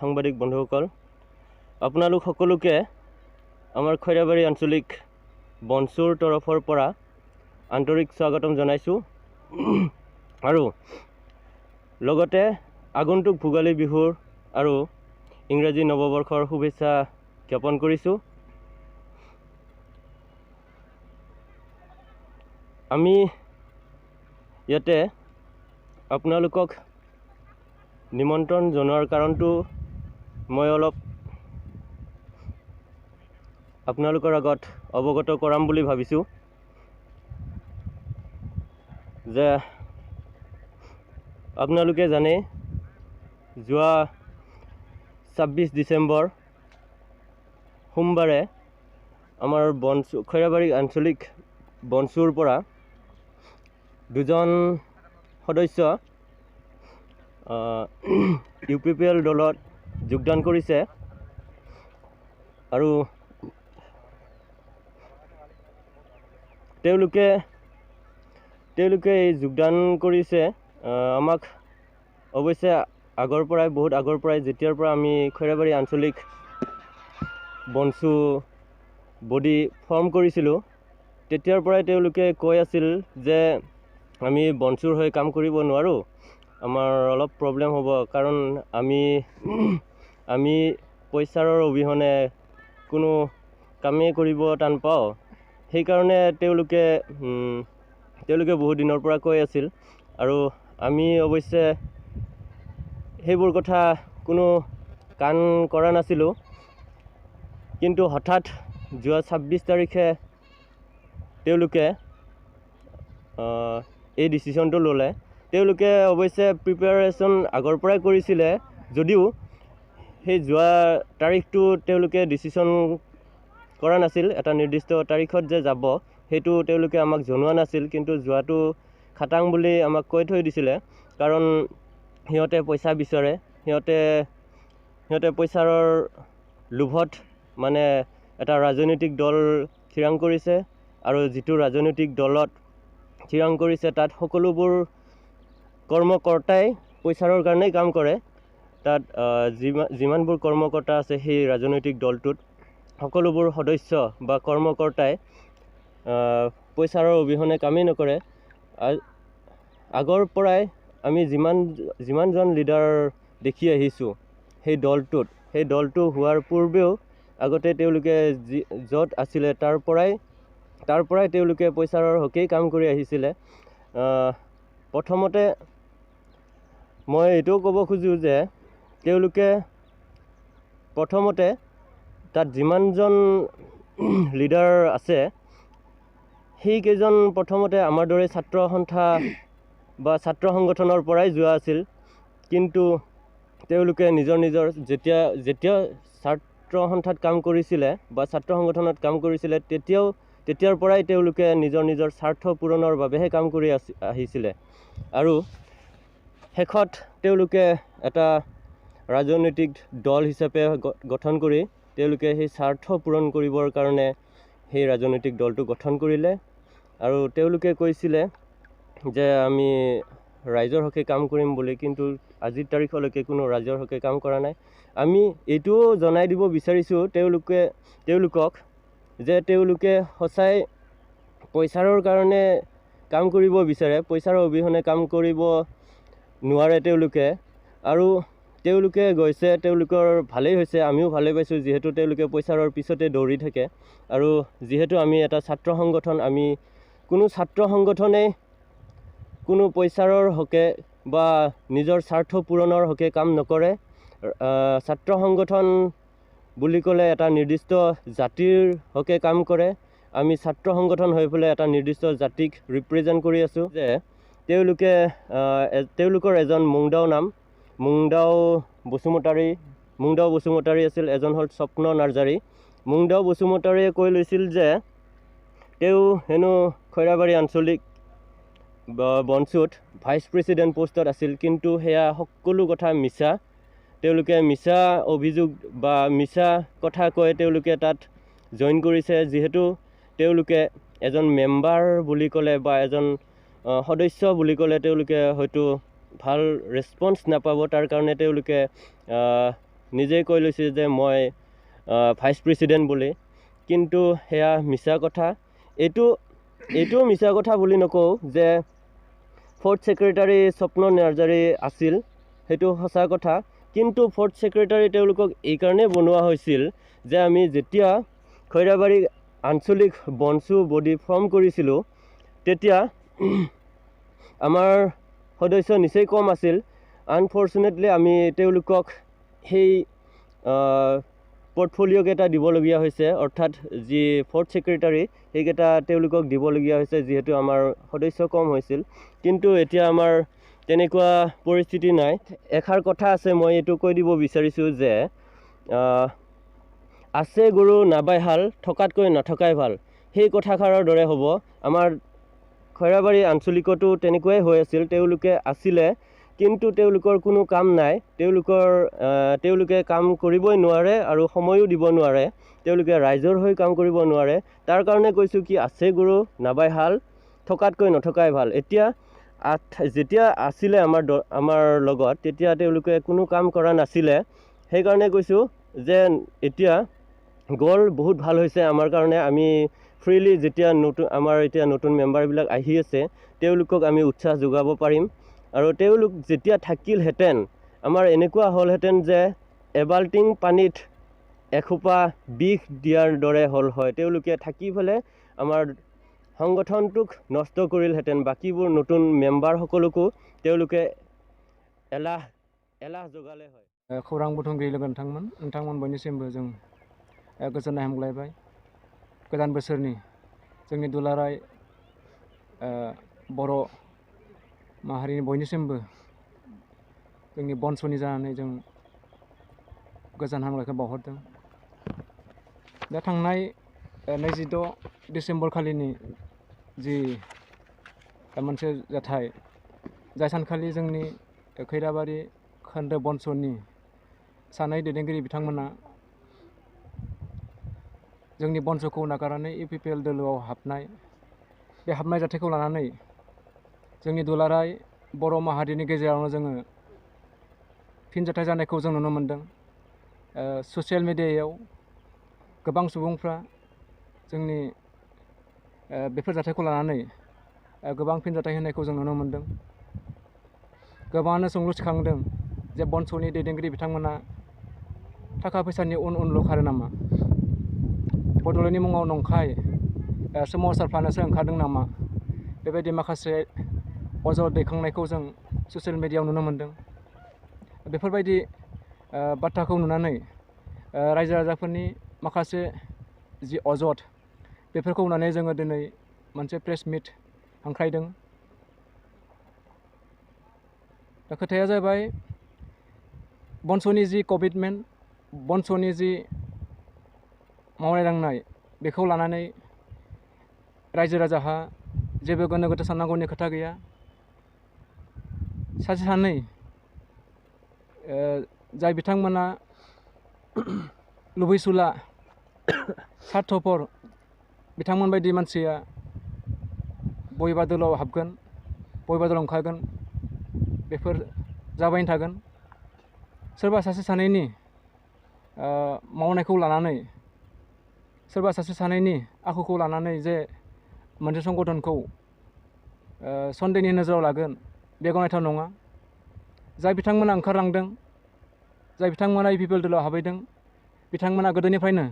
সাংবাদিক বন্ধুসকল, আপোনালোক সকলোকে আমাৰ খৈৰাবাৰী আঞ্চলিক বনচুৰ তৰফৰ পৰা আন্তৰিক স্বাগতম জনাইছোঁ আৰু লগতে আগন্তুক ভোগালী বিহুৰ আৰু ইংৰাজী নৱবৰ্ষৰ শুভেচ্ছা জ্ঞাপন কৰিছোঁ। আমি ইয়াতে আপোনালোকক নিমন্ত্ৰণ জনোৱাৰ কাৰণটো মই অলপ আপোনালোকৰ আগত অৱগত কৰাম বুলি ভাবিছোঁ যে আপোনালোকে জানে যোৱা 26 ডিচেম্বৰ সোমবাৰে আমাৰ বনচু খৈৰাবাৰী আঞ্চলিক বনচুৰ পৰা দুজন সদস্য UPPL দলত যোগদান কৰিছে আৰু তেওঁলোকে এই যোগদান কৰিছে আমাক অৱশ্যে বহুত আগৰ পৰাই যেতিয়াৰ পৰা আমি খৈৰাবাৰী আঞ্চলিক বনচু বডি ফৰ্ম কৰিছিলোঁ তেতিয়াৰ পৰাই তেওঁলোকে কৈ আছিল যে আমি বনচুৰ হৈ কাম কৰিব নোৱাৰোঁ, আমাৰ অলপ প্ৰব্লেম হ'ব, কাৰণ আমি পইচাৰ অবিহনে কোনো কামেই কৰিব টান পাওঁ। সেইকাৰণে তেওঁলোকে বহুত দিনৰ পৰা কৈ আছিল আৰু আমি অৱশ্যে সেইবোৰ কথা কোনো কাণ কৰা নাছিলোঁ। কিন্তু হঠাৎ যোৱা 26 তাৰিখে তেওঁলোকে এই ডিচিশ্যনটো ল'লে। তেওঁলোকে অৱশ্যে প্ৰিপেয়াৰেশ্যন আগৰ পৰাই কৰিছিলে যদিও সেই যোৱা তাৰিখটো তেওঁলোকে ডিচিশ্যন কৰা নাছিল, এটা নিৰ্দিষ্ট তাৰিখত যে যাব সেইটো তেওঁলোকে আমাক জনোৱা নাছিল, কিন্তু যোৱাটো খাটাং বুলি আমাক কৈ থৈ দিছিলে। কাৰণ সিহঁতে পইচা বিচাৰে, সিহঁতে পইচাৰ লোভত মানে এটা ৰাজনৈতিক দল থিৰাং কৰিছে আৰু যিটো ৰাজনৈতিক দলত থিৰাং কৰিছে তাত সকলোবোৰ কৰ্মকৰ্তাই পইচাৰ কাৰণেই কাম কৰে। তাত যিমানবোৰ কৰ্মকৰ্তা আছে সেই ৰাজনৈতিক দলটোত সকলোবোৰ সদস্য বা কৰ্মকৰ্তাই পইচাৰ অবিহনে কামেই নকৰে। আগৰ পৰাই আমি যিমানজন লিডাৰ দেখি আহিছোঁ সেই দলটো হোৱাৰ পূৰ্বেও আগতে তেওঁলোকে য'ত আছিলে তাৰ পৰাই তেওঁলোকে পইচাৰ হকেই কাম কৰি আহিছিলে। প্ৰথমতে মই এইটোও ক'ব খোজোঁ যে তেওঁলোকে প্ৰথমতে তাত যিমানজন লিডাৰ আছে সেইকেইজন প্ৰথমতে আমাৰ দৰে ছাত্ৰ সন্থা বা ছাত্ৰ সংগঠনৰ পৰাই যোৱা আছিল, কিন্তু তেওঁলোকে নিজৰ যেতিয়া ছাত্ৰ সন্থাত কাম কৰিছিলে বা ছাত্ৰ সংগঠনত কাম কৰিছিলে তেতিয়াৰ পৰাই তেওঁলোকে নিজৰ স্বাৰ্থ পূৰণৰ বাবেহে কাম কৰি আহিছিলে আৰু শেষত তেওঁলোকে এটা ৰাজনৈতিক দল হিচাপে গঠন কৰি তেওঁলোকে সেই স্বাৰ্থ পূৰণ কৰিবৰ কাৰণে সেই ৰাজনৈতিক দলটো গঠন কৰিলে আৰু তেওঁলোকে কৈছিলে যে আমি ৰাইজৰ হকে কাম কৰিম বুলি, কিন্তু আজিৰ তাৰিখলৈকে কোনো ৰাইজৰ হকে কাম কৰা নাই। আমি এইটোও জনাই দিব বিচাৰিছোঁ তেওঁলোকক যে তেওঁলোকে সঁচাই পইচাৰ কাৰণে কাম কৰিব বিচাৰে, পইচাৰ অবিহনে কাম কৰিব নোৱাৰে তেওঁলোকে। আৰু তেওঁলোকে গৈছে, তেওঁলোকৰ ভালেই হৈছে, আমিও ভালেই পাইছোঁ, যিহেতু তেওঁলোকে পইচাৰ পিছতে দৌৰি থাকে। আৰু যিহেতু আমি এটা ছাত্ৰ সংগঠন, আমি কোনো ছাত্ৰ সংগঠনেই কোনো পইচাৰ হকে বা নিজৰ স্বাৰ্থ পূৰণৰ হকে কাম নকৰে। ছাত্ৰ সংগঠন বুলি ক'লে এটা নিৰ্দিষ্ট জাতিৰ হকে কাম কৰে। আমি ছাত্ৰ সংগঠন হৈ পেলাই এটা নিৰ্দিষ্ট জাতিক ৰিপ্ৰেজেণ্ট কৰি আছোঁ। যে তেওঁলোকৰ এজন মুংদাও বসুমতাৰী আছিল, এজন হ'ল স্বপ্ন নাৰ্জাৰী। মুংদাও বসুমতাৰীয়ে কৈ লৈছিল যে তেওঁ হেনো খৈৰাবাৰী আঞ্চলিক বনচুত ভাইচ প্ৰেছিডেণ্ট পোষ্টত আছিল, কিন্তু সেয়া সকলো কথা মিছা। তেওঁলোকে মিছা অভিযোগ বা মিছা কথা কৈ তেওঁলোকে তাত জইন কৰিছে। যিহেতু তেওঁলোকে এজন মেম্বাৰ বুলি ক'লে বা এজন সদস্য বুলি ক'লে তেওঁলোকে হয়তো ভাল ৰেছপন্স নাপাব, তাৰ কাৰণে তেওঁলোকে নিজেই কৈ লৈছে যে মই ভাইচ প্ৰেচিডেণ্ট বুলি, কিন্তু সেয়া মিছা কথা। এইটোও মিছা কথা বুলি নকওঁ যে ফৰ্থ ছেক্ৰেটাৰী স্বপ্ন নাৰ্জাৰী আছিল, সেইটো সঁচা কথা। কিন্তু ফৰ্থ ছেক্ৰেটাৰী তেওঁলোকক এইকাৰণেই বনোৱা হৈছিল যে আমি যেতিয়া খৈৰাবাৰী আঞ্চলিক BoNSU বডি ফৰ্ম কৰিছিলোঁ তেতিয়া আমাৰ সদস্য নিচেই কম আছিল। আনফৰ্চুনেটলি আমি তেওঁলোকক সেই পৰ্টফলিঅ'কেইটা দিবলগীয়া হৈছে, অৰ্থাৎ যি ফৰ্থ ছেক্ৰেটাৰী সেইকেইটা তেওঁলোকক দিবলগীয়া হৈছে যিহেতু আমাৰ সদস্য কম হৈছিল। কিন্তু এতিয়া আমাৰ তেনেকুৱা পৰিস্থিতি নাই। এষাৰ কথা আছে, মই এইটো কৈ দিব বিচাৰিছোঁ যে আছে গৰু নাবাই হাল, থকাতকৈ নথকাই ভাল। সেই কথাষাৰৰ দৰে হ'ব। আমাৰ খৈৰাবাৰী আঞ্চলিকতো তেনেকুৱাই হৈ আছিল। তেওঁলোকে আছিলে কিন্তু তেওঁলোকৰ কোনো কাম নাই। তেওঁলোকে কাম কৰিবই নোৱাৰে আৰু সময়ো দিব নোৱাৰে। তেওঁলোকে ৰাইজৰ হৈ কাম কৰিব নোৱাৰে। তাৰ কাৰণে কৈছোঁ কি আছে গৰু নাবাই হাল, থকাতকৈ নথকাই ভাল। যেতিয়া আছিলে আমাৰ লগত তেতিয়া তেওঁলোকে কোনো কাম কৰা নাছিলে। সেইকাৰণে কৈছোঁ যে এতিয়া গ'ল, বহুত ভাল হৈছে আমাৰ কাৰণে। আমি ফ্ৰীলি যেতিয়া আমাৰ এতিয়া নতুন মেম্বাৰবিলাক আহি আছে তেওঁলোকক আমি উৎসাহ যোগাব পাৰিম। আৰু তেওঁলোক যেতিয়া থাকিলহেঁতেন আমাৰ এনেকুৱা হ'লহেঁতেন যে এবাল্টিং পানীত এসোপা বিষ দিয়াৰ দৰে হ'ল হয়। তেওঁলোকে থাকি পেলাই আমাৰ সংগঠনটোক নষ্ট কৰিলহেঁতেন। বাকীবোৰ নতুন মেম্বাৰসকলকো তেওঁলোকে এলাহ জগালে হয়। खौरां बुथुमगिरि लोगो नोंथांमोन बयनिसिमबो जों गोजोननाय हामग्लायबाय। गोदान बोसोरनि जोंनि दुलाराय बर' माहारिनि बयनिसिमबो जोंनि BoNSUनि जानानै जों गोजोन हामग्लायनायखौ बावहरदों। दा थांनाय 26 डिसेम्बर खालिनि जि मोनसे जाथाय, जाय सानखालि जोंनि खैराबारि खोन्दो BoNSUनि सानै दैदेनगिरि बिथांमोना जोंनि BoNSUखौ नागारनानै UPPL दोलोआव हाबनाय, बे हाबनाय जाथायखौ लानानै जोंनि दुलाराय बर' माहारिनि गेजेरावनो जोङो फिनजाथाय जानायखौ जों नुनो मोन्दों। ससियेल मिडियायाव गोबां सुबुंफ्रा जोंनि बेफोर जाथायखौ लानानै गोबां फिनजाथाय होनायखौ जों नुनो मोन्दों। गोबाङानो सोंलु सिखांदों जे BoNSUनि दैदेनगिरि बिथांमोना थाखा फैसानि उनल' खारो नामा? बड'लेण्डनि मुङाव नंखाय सोमावसारफ्लानोसो ओंखारदों नामा? बेबायदि माखासे अजद दैखांनायखौ जों ससियेल मिडियायाव नुनो मोन्दों। बेफोरबायदि बाथ्राखौ नुनानै रायजो राजाफोरनि माखासे जि अजद, बेफोरखौ नुनानै जोङो दिनै मोनसे प्रेस मिट हांख्रायदों। दा खोथाया जाबाय BoNSUनि जि कमिटमेन्ट, BoNSUनि जि मावनाय दांनाय, बेखौ लानानै रायजो राजाहा जेबो गोनो गोथो साननांगौनि खोथा गैया। सासे सानै जाय बिथांमोना लुबैसुला सार्थफोर, बिथांमोन बायदि मानसिया बबेबा दोलोआव हाबगोन, बबेबा दोलोआव ओंखारगोन, बेफोर जाबायनो थागोन। सोरबा सासे सानैनि मावनायखौ लानानै, सोरबा सासे सानैनि आखुखौ लानानै जे मोनसे संगठनखौ सन्देहनि नोजोराव लागोन, बे गनायथाव नङा। जाय बिथांमोना ओंखारलांदों, जाय बिथांमोना UPPL दोलोआव हाबहैदों, बिथांमोना गोदोनिफ्रायनो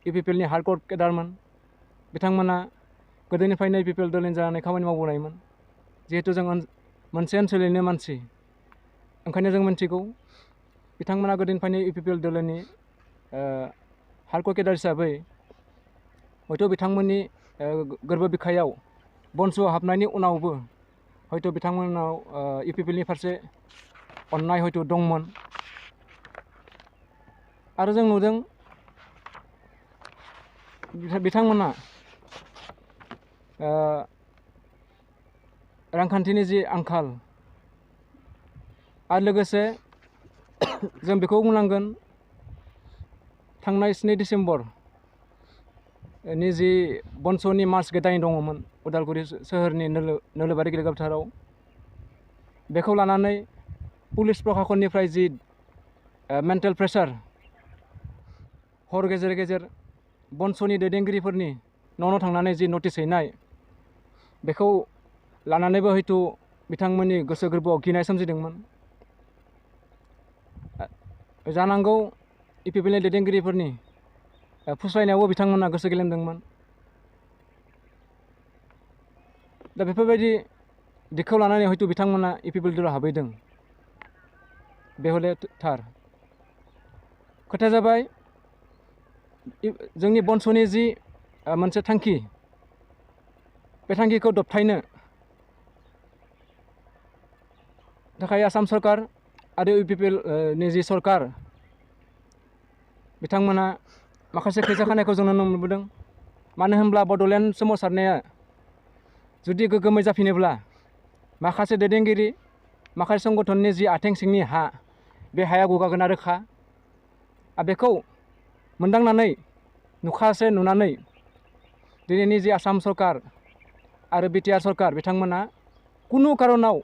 UPPLनि हार्डक'र केडारमोन। बिथांमोना गोदोनिफ्रायनो UPPL दोलोनि जानानै खामानि मावबोनायमोन। जिहेतु जों मोनसे ओनसोलनिनो मानसि, ओंखायनो जों मिन्थिगौ बिथांमोना गोदोनिफ्रायनो UPPL दोलोनि हार्डक'र केडार हिसाबै हयथ' बिथांमोननि गोरबो बिखायाव BoNSUआव हाबनायनि उनावबो हयथ' बिथांमोनाव UPPLनि फारसे अननाय हयथ' दंमोन। आरो जों नुदों बिथांमोना रांखान्थिनि जि आंखाल, आरो लोगोसे जों बेखौ बुंनांगोन थांनाय 2 डिसेम्बरनि जि BoNSUनि मार्च गेटारिं दङमोन उदालगुरि सोहोरनि नोलोबारि गेलेग्रा फोथाराव, बेखौ लानानै पुलिस प्रशासननिफ्राय जि मेन्टेल प्रेसार हर गेजेर गेजेर BoNSUनि दैदेनगिरिफोरनि न' थांनानै जि नटिस हैनाय बेखौ लानानैबो हयथ' बिथांमोननि गोसो गोरबोआव गिनाय सोमजिदोंमोन। जानांगौ इपिपिएलनि दैदेनगिरिफोरनि फुस्लायनायावबो बिथांमोना गोसो गेलेमदोंमोन। दा बेफोरबायदि दिगखौ लानानै हयथ' बिथांमोना इपिपिएल दलाव हाबहैदों, बे हले थार। खोथाया जाबाय जोंनि BoNSUनि जि मोनसे थांखि, बे थांखिखौ दबथायनो थाखाय आसाम सरकार आरो इपिपिएलनि जि सरकार बिथांमोना माखासे खैजा खानायखौ जों नुनो मोनबोदों। मानो होनब्ला बड'लेण्ड सोमावसारनाया जुदि गोग्गोमै जाफिनोब्ला माखासे दैदेनगिरि माखासे संगठननि जि आथिं सिंनि हा, बे हाया गुगागोन रोखा। बेखौ मोनदांनानै नुखासे नुनानै दिनैनि जि आसाम सरकार आरो बिटिआर सरकार बिथांमोना कुनु कारनाव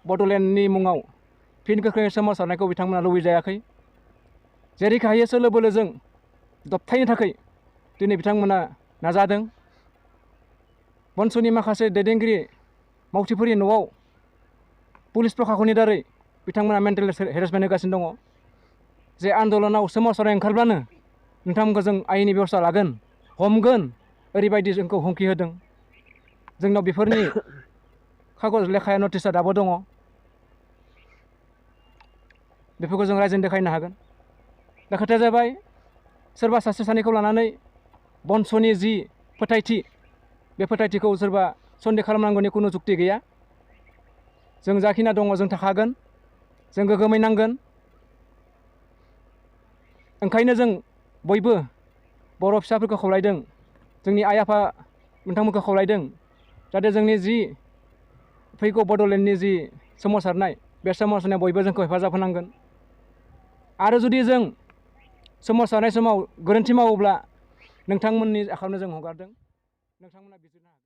बड'लेण्डनि मुङाव फिन गोख्रोङै सोमावसारनायखौ बिथांमोना लुबैजायाखै। जेरैखि हायो सोलो बोलोजों दबथायनो थाखाय दिनै बिथांमोना नाजादों। BoNSUनि माखासे दैदेनगिरि मावथिफोरनि न'आव पुलिस प्रखाखननि दारै बिथांमोना मेन्टेल हेरेसमेन्ट होगासिनो दङ। जे आन्दलनाव सोमावसारनाय ओंखारब्लानो नोंथांमोनखौ जों आयेननि बेबस्था लागोन, हमगोन, ओरैबायदि जोंखौ हुमखि होदों। जोंनाव बेफोरनि खागज लेखाया नटिसआ दाबो दङ। बेफोरखौ जों रायजोनो देखायनो हागोन। दा खोथाया जाबाय सोरबा सासे सानैखौ लानानै BoNSUनि जि फोथायथि, बे फोथायथिखौ सोरबा सन्देह खालामनांगौनि कुनु जुक्ति गैया। जों जाखिना दङ जों थाखागोन, जों गोग्गोमै नांगोन। ओंखायनो जों बयबो बर' फिसाफोरखौ खावलायदों, जोंनि आइ आफा नोंथांमोनखौ खावलायदों, जाहाथे जोंनि जि फैगौ बड'लेण्डनि जि सोमावसारनाय, बे सोमावसारनायाव बयबो जोंखौ हेफाजाब होनांगोन। आरो जुदि जों सोमावसारनाय समाव गोरोन्थि मावोब्ला नोंथांमोननि आखायावनो जों हगारदों, नोंथांमोना बिजिरनो हागोन।